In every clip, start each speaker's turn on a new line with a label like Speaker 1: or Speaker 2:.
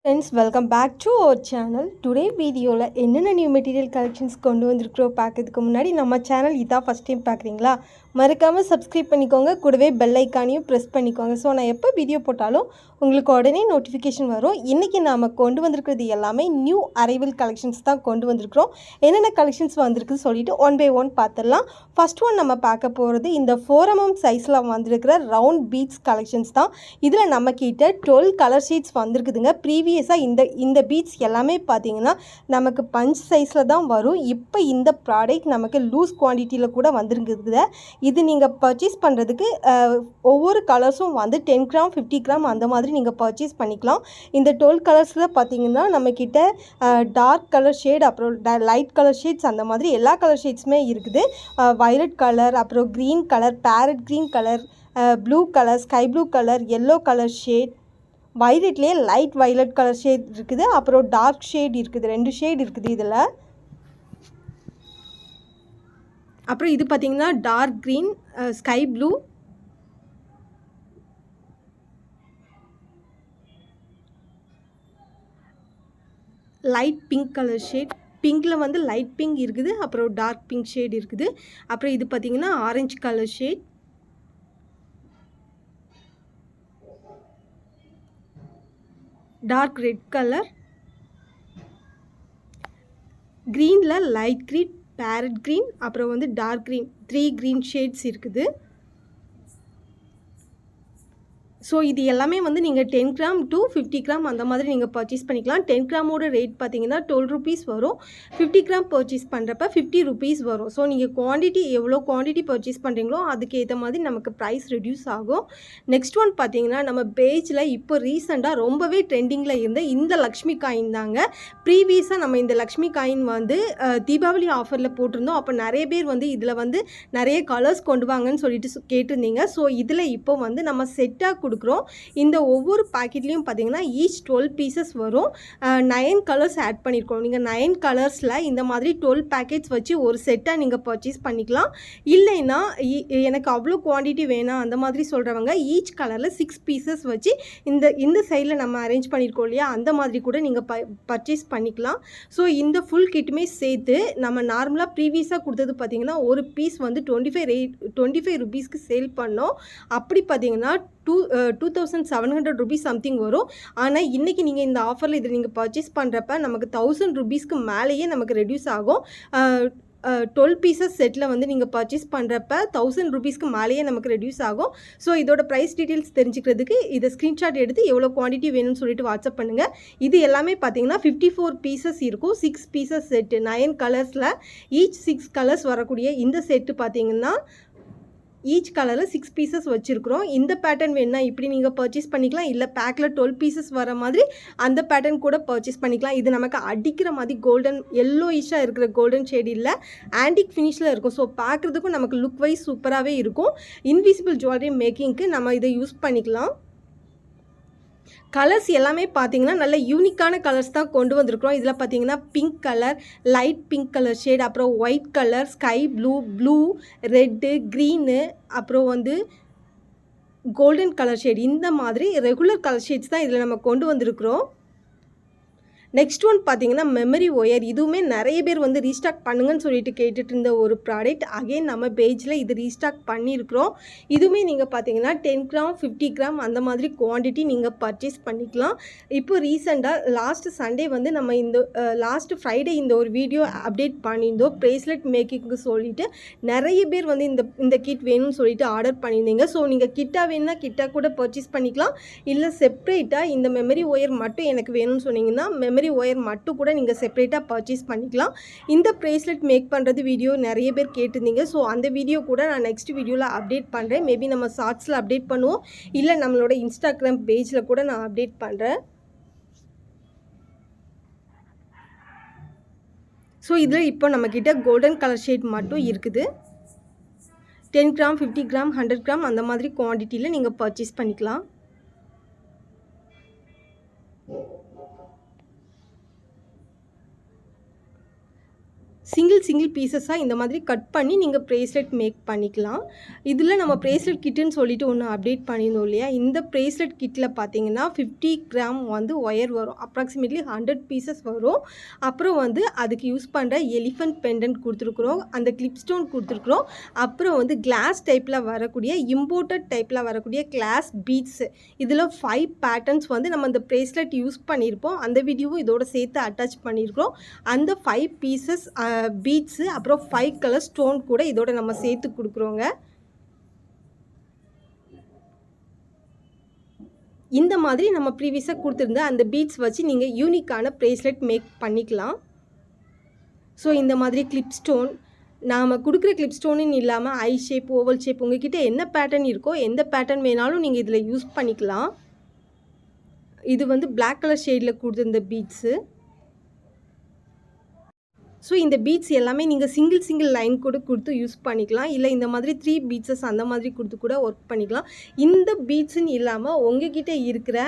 Speaker 1: Friends, welcome back to our channel. Today video la enna new material collections kondu vandirukro paakradhukku munadi nama channel idha first time paakringla மறக்காம subscribe பண்ணிக்கோங்க கூடவே bell icon-ஐயும் press பண்ணிக்கோங்க so நான் எப்ப video போட்டாலும் உங்களுக்கு உடனே notification வரும். இன்னைக்கு நாம கொண்டு வந்திருக்கிறது எல்லாமே நியூ அரைவல் கலெக்ஷன்ஸ் தான் கொண்டு வந்திருக்கோம். என்னென்ன கலெக்ஷன்ஸ் வந்திருக்குன்னு சொல்லிட்டு ஒன் பை ஒன் பார்த்தறலாம். ஃபர்ஸ்ட் ஒன் நம்ம பார்க்க போறது இந்த 4mm சைஸ்ல வந்திருக்கிற ரவுண்ட் பீட்ஸ் கலெக்ஷன்ஸ் தான். இதுல நம்ம கிட்ட 12 கலர் ஷீட்ஸ் வந்திருக்குதுங்க. ப்ரீவியஸா இந்த பீட்ஸ் எல்லாமே பாத்தீங்கன்னா நமக்கு பஞ்ச் சைஸ்ல தான் வரும். இப்போ இந்த ப்ராடக்ட் நமக்கு லூஸ் குவாண்டிட்டில கூட வந்திருக்குது. இது நீங்க பர்ச்சேஸ் பண்றதுக்கு ஒவ்வொரு கலர்ஸும் வந்து 10 கிராம் 50 கிராம் அந்த மாதிரி நீங்க பர்ச்சேஸ் பண்ணிக்கலாம். இந்த 12 கலர்ஸ்ல பாத்தீங்கன்னா நம்ம கிட்ட டார்க் கலர் ஷேட் அப்புறம் லைட் கலர் ஷேட்ஸ் அந்த மாதிரி எல்லா கலர் ஷேட்ஸ்மே இருக்குது. வயலட் கலர் அப்புறம் green colour parrot green colour blue colour sky blue colour yellow colour shade வயலட்லயே லைட் வயலட் கலர் ஷேட் இருக்குது அப்புறம் டார்க் ஷேட் இருக்குது. ரெண்டு ஷேட் இருக்குது இதுல. அப்புறம் இது பாத்தீங்கன்னா dark green sky blue light pink colour shade பிங்க்ல வந்து லைட் பிங்க் இருக்குது அப்புறம் டார்க் பிங்க் ஷேட் இருக்குது. அப்புறம் இது பாத்தீங்கன்னா orange colour shade dark red colour கிரீன்ல லைட் கிரீன் பேரட் கிரீன் அப்புறம் வந்து டார்க் கிரீன் 3 கிரீன் ஷேட்ஸ் இருக்குது. ஸோ இது எல்லாமே வந்து நீங்கள் 10 கிராம் டு 50 கிராம் அந்த மாதிரி நீங்கள் பர்ச்சேஸ் பண்ணிக்கலாம். 10 கிராமோட ரேட் பார்த்தீங்கன்னா 12 ருபீஸ் வரும். 50 கிராம் பர்ச்சேஸ் பண்ணுறப்ப 50 ருபீஸ் வரும். ஸோ நீங்கள் குவான்டிட்டி எவ்வளோ குவான்டிட்டி பர்ச்சேஸ் பண்ணுறீங்களோ அதுக்கு ஏற்ற மாதிரி நமக்கு ப்ரைஸ் ரெடியூஸ் ஆகும். நெக்ஸ்ட் ஒன் பார்த்தீங்கன்னா நம்ம பேஜில் இப்போ ரீசெண்டாக ரொம்பவே ட்ரெண்டிங்கில் இருந்த இந்த லக்ஷ்மி காயின் தாங்க. ப்ரீவியஸாக நம்ம இந்த லக்ஷ்மி காயின் வந்து தீபாவளி ஆஃபரில் போட்டிருந்தோம். அப்போ நிறைய பேர் வந்து இதில் வந்து நிறைய கலர்ஸ் கொண்டு வாங்கன்னு சொல்லிட்டு கேட்டிருந்தீங்க. ஸோ இதில் இப்போ வந்து நம்ம செட்டாக கொடுக்குறோம். இந்த ஒவ்வொரு பாக்கெட்லயும் பாத்தீங்கன்னா ஈச் 12 பீசஸ் வரும். 9 கலர்ஸ் ஆட் பண்ணிருக்கோம். நீங்க 9 கலர்ஸ்ல இந்த மாதிரி 12 பேக்கெட்ஸ் வச்சு ஒரு செட்டா நீங்க பர்ச்சேஸ் பண்ணிக்கலாம். இல்லைன்னா எனக்கு அவ்வளோ குவாண்டிட்டி வேணாம் அந்த மாதிரி சொல்றவங்க ஈச் கலர்ல 6 பீசஸ் வச்சு இந்த சைடில் நம்ம அரேஞ்ச் பண்ணியிருக்கோம் இல்லையா அந்த மாதிரி கூட நீங்கள் பர்ச்சேஸ் பண்ணிக்கலாம். ஸோ இந்த ஃபுல் கிட்டுமே சேர்த்து நம்ம நார்மலாக ப்ரீவியஸாக கொடுத்தது பார்த்தீங்கன்னா ஒரு பீஸ் வந்து 25 ருபீஸ்க்கு சேல் பண்ணோம். அப்படி பார்த்தீங்கன்னா 2700 ருபீஸ் சம்திங் வரும். ஆனால் இன்றைக்கி நீங்கள் இந்த ஆஃபரில் இதை நீங்கள் பர்ச்சேஸ் பண்ணுறப்ப நமக்கு 1000 ருபீஸ்க்கு மேலேயே நமக்கு ரெடியூஸ் ஆகும். 12 பீசஸ் செட்டில் வந்து நீங்கள் பர்ச்சேஸ் பண்ணுறப்ப 1000 ருபீஸ்க்கு மேலேயே நமக்கு ரெடியூஸ் ஆகும். ஸோ இதோட ப்ரைஸ் டீட்டெயில்ஸ் தெரிஞ்சுக்கிறதுக்கு இதை ஸ்க்ரீன்ஷாட் எடுத்து எவ்வளோ குவான்டிட்டி வேணும்னு சொல்லிட்டு வாட்ஸ்அப் பண்ணுங்கள். இது எல்லாமே பார்த்தீங்கன்னா 54 பீசஸ் இருக்கும். 6 பீசஸ் செட்டு 9 கலர்ஸில் ஈச் 6 கலர்ஸ் வரக்கூடிய இந்த செட்டு பார்த்தீங்கன்னா ஈச் கலரில் 6 பீசஸ் வச்சுருக்குறோம். இந்த பேட்டர்ன் வேணுன்னா இப்படி நீங்கள் பர்ச்சேஸ் பண்ணிக்கலாம். இல்லை பேக்கில் 12 பீசஸ் வர மாதிரி அந்த பேட்டர்ன் கூட பர்ச்சேஸ் பண்ணிக்கலாம். இது நமக்கு அடிக்கிற மாதிரி கோல்டன் எல்லோயிஷாக இருக்கிற கோல்டன் ஷேட் இல்லை ஆன்டிக் ஃபினிஷில் இருக்கும். ஸோ பார்க்குறதுக்கும் நமக்கு லுக் வைஸ் சூப்பராகவே இருக்கும். இன்விசிபிள் ஜுவல்லரி மேக்கிங்க்கு நம்ம இதை யூஸ் பண்ணிக்கலாம். கலர்ஸ் எல்லாமே பார்த்தீங்கன்னா நல்ல யூனிக்கான கலர்ஸ் தான் கொண்டு வந்திருக்கிறோம். இதில் பார்த்தீங்கன்னா pink colour light pink colour shade அப்புறம் white colour sky blue red green அப்புறம் வந்து கோல்டன் கலர் ஷேட் இந்த மாதிரி ரெகுலர் கலர் ஷேட்ஸ் தான் இதில் நம்ம கொண்டு வந்திருக்கிறோம். நெக்ஸ்ட் ஒன் பார்த்தீங்கன்னா மெமரி ஒயர். இதுவுமே நிறைய பேர் வந்து ரீஸ்டாக் பண்ணுங்கன்னு சொல்லிட்டு கேட்டுட்டு இருந்த ஒரு ப்ராடக்ட். அகைன் நம்ம பேஜில் இது ரீஸ்டாக் பண்ணியிருக்கிறோம். இதுவுமே நீங்கள் பார்த்தீங்கன்னா 10 கிராம் 50 கிராம் அந்த மாதிரி குவான்டிட்டி நீங்கள் பர்ச்சேஸ் பண்ணிக்கலாம். இப்போ ரீசெண்டாக லாஸ்ட் சண்டே வந்து நம்ம இந்த லாஸ்ட் ஃப்ரைடே இந்த ஒரு வீடியோ அப்டேட் பண்ணியிருந்தோம். ப்ரேஸ்லெட் மேக்கிங்க்கு சொல்லிட்டு நிறைய பேர் வந்து இந்த கிட் வேணும்னு சொல்லிட்டு ஆர்டர் பண்ணியிருந்தீங்க. ஸோ நீங்கள் கிட்டாக வேணும்னா கிட்டாக கூட பர்ச்சேஸ் பண்ணிக்கலாம். இல்லை செப்ரேட்டாக இந்த மெமரி ஒயர் மட்டும் எனக்கு வேணும்னு சொன்னீங்கன்னா மெமரி ஒயர் மட்டும் கூட நீங்கள் செப்பரேட்டாக பர்ச்சேஸ் பண்ணிக்கலாம். இந்த ப்ரேஸ்லெட் மேக் பண்ணுறது வீடியோ நிறைய பேர் கேட்டிருந்தீங்க. ஸோ அந்த வீடியோ கூட நான் நெக்ஸ்ட் வீடியோவில் அப்டேட் பண்ணுறேன். மேபி நம்ம ஷார்ட்ஸில் அப்டேட் பண்ணுவோம். இல்லை நம்மளோட இன்ஸ்டாகிராம் பேஜில் கூட நான் அப்டேட் பண்ணுறேன். ஸோ இதில் இப்போ நம்மக்கிட்ட கோல்டன் கலர் ஷேட் மட்டும் இருக்குது. 10 கிராம் 50 கிராம் 100 கிராம் அந்த மாதிரி குவான்டிட்டியில் நீங்கள் பர்ச்சேஸ் பண்ணிக்கலாம். சிங்கிள் பீசஸாக இந்த மாதிரி கட் பண்ணி நீங்கள் ப்ரேஸ்லெட் மேக் பண்ணிக்கலாம். இதில் நம்ம ப்ரேஸ்லெட் கிட்டுன்னு சொல்லிட்டு ஒன்று அப்டேட் பண்ணியிருந்தோம் இல்லையா? இந்த ப்ரேஸ்லெட் கிட்டில் பார்த்தீங்கன்னா 50 கிராம் வந்து ஒயர் வரும். அப்ராக்சிமேட்லி 100 பீசஸ் வரும். அப்புறம் வந்து அதுக்கு யூஸ் பண்ணுற எலிஃபண்ட் பெண்டன்ட் கொடுத்துருக்குறோம், அந்த கிளிப் ஸ்டோன் கொடுத்துருக்குறோம். அப்புறம் வந்து கிளாஸ் டைப்பில் வரக்கூடிய இம்போர்ட்டட் டைப்பில் வரக்கூடிய கிளாஸ் பீட்ஸு, இதில் 5 பேட்டர்ன்ஸ் வந்து நம்ம அந்த ப்ரேஸ்லெட் யூஸ் பண்ணியிருப்போம். அந்த வீடியோவும் இதோட சேர்த்து அட்டாச் பண்ணியிருக்கிறோம். அந்த 5 பீசஸ் பீட்ஸு அப்புறம் 5 கலர் ஸ்டோன் கூட இதோட நம்ம சேர்த்து கொடுக்குறோங்க. இந்த மாதிரி நம்ம ப்ரீவியஸாக கொடுத்துருந்த அந்த பீட்ஸ் வச்சு நீங்கள் யூனிக்கான ப்ரேஸ்லெட் மேக் பண்ணிக்கலாம். ஸோ இந்த மாதிரி கிளிப் ஸ்டோன், நாம் கொடுக்குற கிளிப் ஸ்டோனுன்னு இல்லாமல் ஐ ஷேப், ஓவல் ஷேப், உங்ககிட்ட என்ன பேட்டர்ன் இருக்கோ எந்த பேட்டர்ன் வேணாலும் நீங்கள் இதில் யூஸ் பண்ணிக்கலாம். இது வந்து பிளாக் கலர் ஷேடில் கொடுத்துருந்த பீட்ஸு. ஸோ இந்த பீட்ஸ் எல்லாமே நீங்கள் சிங்கிள் லைன் கூட கொடுத்து யூஸ் பண்ணிக்கலாம். இல்லை இந்த மாதிரி 3 பீட்ஸஸ் அந்த மாதிரி கொடுத்து கூட ஒர்க் பண்ணிக்கலாம். இந்த பீட்ஸுன்னு இல்லாமல் உங்ககிட்ட இருக்கிற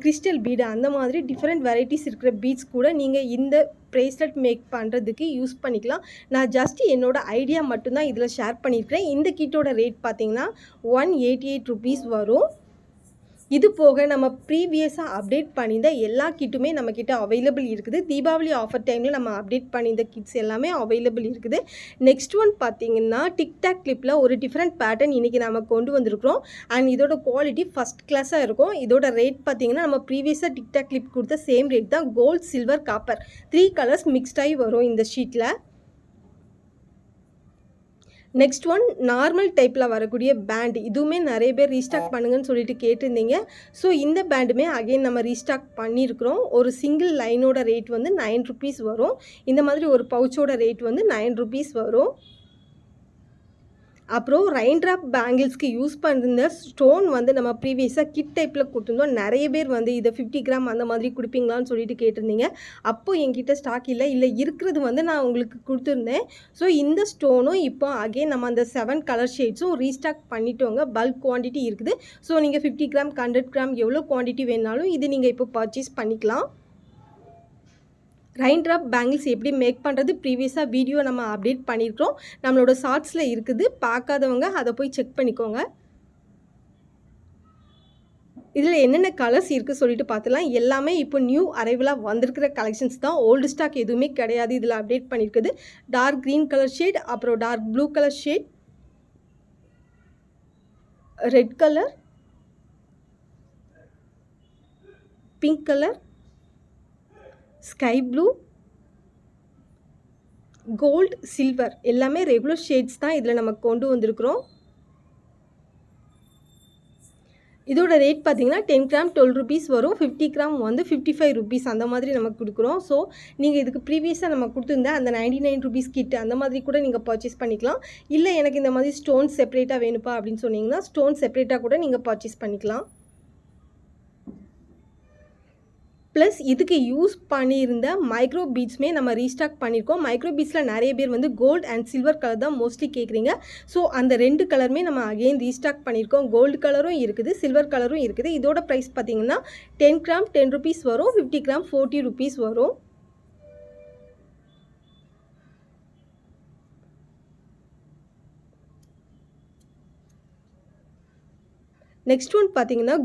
Speaker 1: கிறிஸ்டல் பீடு அந்த மாதிரி டிஃப்ரெண்ட் வெரைட்டிஸ் இருக்கிற பீட்ஸ் கூட நீங்கள் இந்த ப்ரேஸ்லெட் மேக் பண்ணுறதுக்கு யூஸ் பண்ணிக்கலாம். நான் ஜஸ்ட் என்னோட ஐடியா மட்டும்தான் இதில் ஷேர் பண்ணியிருக்கிறேன். இந்த கிட்டோட ரேட் பார்த்தீங்கன்னா 188 ருபீஸ் வரும். இது போக நம்ம ப்ரீவியஸாக அப்டேட் பண்ணியிருந்த எல்லா கிட்டுமே நம்மக்கிட்ட அவைலபிள் இருக்குது. தீபாவளி ஆஃபர் டைமில் நம்ம அப்டேட் பண்ணியிருந்த கிட்ஸ் எல்லாமே அவைலபிள் இருக்குது. நெக்ஸ்ட் ஒன் பார்த்திங்கன்னா டிக்டாக் கிளிப்பில் ஒரு டிஃப்ரெண்ட் பேட்டர்ன் இன்றைக்கி நம்ம கொண்டு வந்திருக்கிறோம். அண்ட் இதோட குவாலிட்டி ஃபஸ்ட் கிளாஸாக இருக்கும். இதோட ரேட் பார்த்திங்கன்னா நம்ம ப்ரீவியஸாக டிக்டாக் கிளிப் கொடுத்த சேம் ரேட் தான். கோல்ட், சில்வர், காப்பர் 3 கலர்ஸ் மிக்ஸ்டாகி வரும் இந்த ஷீட்டில். நெக்ஸ்ட் ஒன் நார்மல் டைப்பில் வரக்கூடிய பேண்ட், இதுவுமே நிறைய பேர் ரீஸ்டாக் பண்ணுங்கன்னு சொல்லிட்டு கேட்டிருந்தீங்க. ஸோ இந்த பேண்டுமே அகெயின் நம்ம ரீஸ்டாக் பண்ணியிருக்கிறோம். ஒரு சிங்கிள் லைனோட ரேட் வந்து 9 ருபீஸ் வரும். இந்த மாதிரி ஒரு பவுச்சோட ரேட் வந்து 9 ருபீஸ் வரும். அப்புறம் ரெயின் ட்ராப் பேங்கிள்ஸ்க்கு யூஸ் பண்ணிருந்த ஸ்டோன் வந்து நம்ம ப்ரீவியஸாக கிட் டைப்பில் கொடுத்துருந்தோம். நிறைய பேர் வந்து இதை 50 கிராம் அந்த மாதிரி கொடுப்பீங்களான்னு சொல்லிட்டு கேட்டிருந்தீங்க. அப்போது என்கிட்ட ஸ்டாக் இல்லை இருக்கிறது வந்து நான் உங்களுக்கு கொடுத்துருந்தேன். ஸோ இந்த ஸ்டோனும் இப்போ அகெயின் நம்ம அந்த 7 கலர் ஷேட்ஸும் ரீஸ்டாக் பண்ணிட்டோங்க. பல்க் குவான்டிட்டி இருக்குது. ஸோ நீங்கள் 50 கிராம் 100 கிராம் எவ்வளோ குவான்டிட்டி வேணாலும் இது நீங்கள் இப்போ பர்ச்சேஸ் பண்ணிக்கலாம். ரெயின் ட்ராப் பேங்கிள்ஸ் எப்படி மேக் பண்ணுறது ப்ரீவியஸாக வீடியோ நம்ம அப்டேட் பண்ணியிருக்கிறோம். நம்மளோட ஷார்ட்ஸில் இருக்குது. பார்க்காதவங்க அதை போய் செக் பண்ணிக்கோங்க. இதில் என்னென்ன கலர்ஸ் இருக்குது சொல்லிட்டு பார்த்துலாம். எல்லாமே இப்போ நியூ அரைவலாக வந்திருக்கிற கலெக்ஷன்ஸ் தான். ஓல்டு ஸ்டாக் எதுவுமே கிடையாது. இதில் அப்டேட் பண்ணியிருக்குது. டார்க் க்ரீன் கலர் ஷேட், அப்புறம் dark blue colour shade, red colour, pink colour, sky blue, gold, silver எல்லாமே ரெகுலர் ஷேட்ஸ் தான் இதில் நம்ம கொண்டு வந்திருக்கிறோம். இதோட ரேட் பார்த்தீங்கன்னா 10 கிராம் 12 ருபீஸ் வரும். 50 கிராம் வந்து 55 ருபீஸ் அந்த மாதிரி நம்ம கொடுக்குறோம். ஸோ நீங்கள் இதுக்கு ப்ரீவியஸாக நம்ம கொடுத்துருந்த அந்த 99 ருபீஸ் கிட் அந்த மாதிரி கூட நீங்கள் பர்ச்சேஸ் பண்ணிக்கலாம். இல்லை எனக்கு இந்த மாதிரி ஸ்டோன் செப்பரேட்டாக வேணுப்பா அப்படின்னு சொன்னீங்கன்னா ஸ்டோன் செப்பரேட்டாக கூட நீங்கள் பர்ச்சேஸ் பண்ணிக்கலாம். ப்ளஸ் இதுக்கு யூஸ் பண்ணியிருந்த மைக்ரோ பீட்ஸுமே நம்ம ரீஸ்டாக் பண்ணியிருக்கோம். மைக்ரோ பீட்ஸில் நிறைய பேர் வந்து கோல்டு அண்ட் சில்வர் கலர் தான் மோஸ்ட்லி கேட்குறீங்க. ஸோ அந்த 2 கலருமே நம்ம அகெயின் ரீஸ்டாக் பண்ணியிருக்கோம். கோல்டு கலரும் இருக்குது, சில்வர் கலரும் இருக்குது. இதோட ப்ரைஸ் பார்த்தீங்கன்னா 10 கிராம் 10 ருபீஸ் வரும். 50 கிராம் 40 ருபீஸ் வரும். நெக்ஸ்ட் ஒன் பார்த்தீங்கன்னா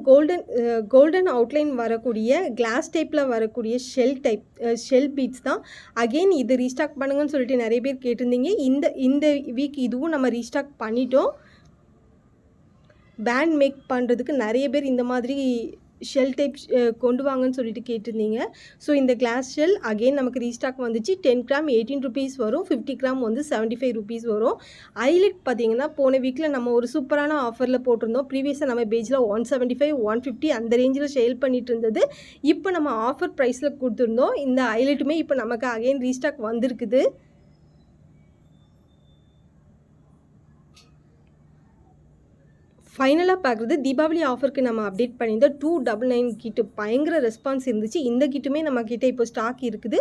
Speaker 1: கோல்டன் அவுட்லைன் வரக்கூடிய கிளாஸ் டைப்பில் வரக்கூடிய ஷெல் பீட்ஸ் தான். அகெயின் இது ரீஸ்டாக் பண்ணுங்கன்னு சொல்லிட்டு நிறைய பேர் கேட்டிருந்தீங்க. இந்த வீக் இதுவும் நம்ம ரீஸ்டாக் பண்ணிட்டோம். பேண்ட் மேக் பண்ணுறதுக்கு நிறைய பேர் இந்த மாதிரி ஷெல் டைப் கொண்டு வாங்கன்னு சொல்லிட்டு கேட்டிருந்தீங்க. ஸோ இந்த கிளாஸ் ஷெல் அகெயின் நமக்கு ரீஸ்டாக் வந்துச்சு. 10 கிராம் 18 ருபீஸ் வரும். 50 கிராம் வந்து 75 ருபீஸ் வரும். ஐலெட் பார்த்தீங்கன்னா போன வீக்கில் நம்ம ஒரு சூப்பரான ஆஃபரில் போட்டிருந்தோம். ப்ரீவியஸாக நம்ம பேஜில் 175 150 அந்த ரேஞ்சில் சேல் பண்ணிட்டு இருந்தது. இப்போ நம்ம ஆஃபர் ப்ரைஸில் கொடுத்துருந்தோம். இந்த ஐலெட்டுமே இப்போ நமக்கு அகெயின் ரீஸ்டாக் வந்திருக்குது. ஃபைனலாக பார்க்குறது தீபாவளி ஆஃபருக்கு நம்ம அப்டேட் பண்ணியிருந்த 299 கிட்டு பயங்கர ரெஸ்பான்ஸ் இருந்துச்சு. இந்த கிட்டுமே நம்ம கிட்டே இப்போ ஸ்டாக் இருக்குது.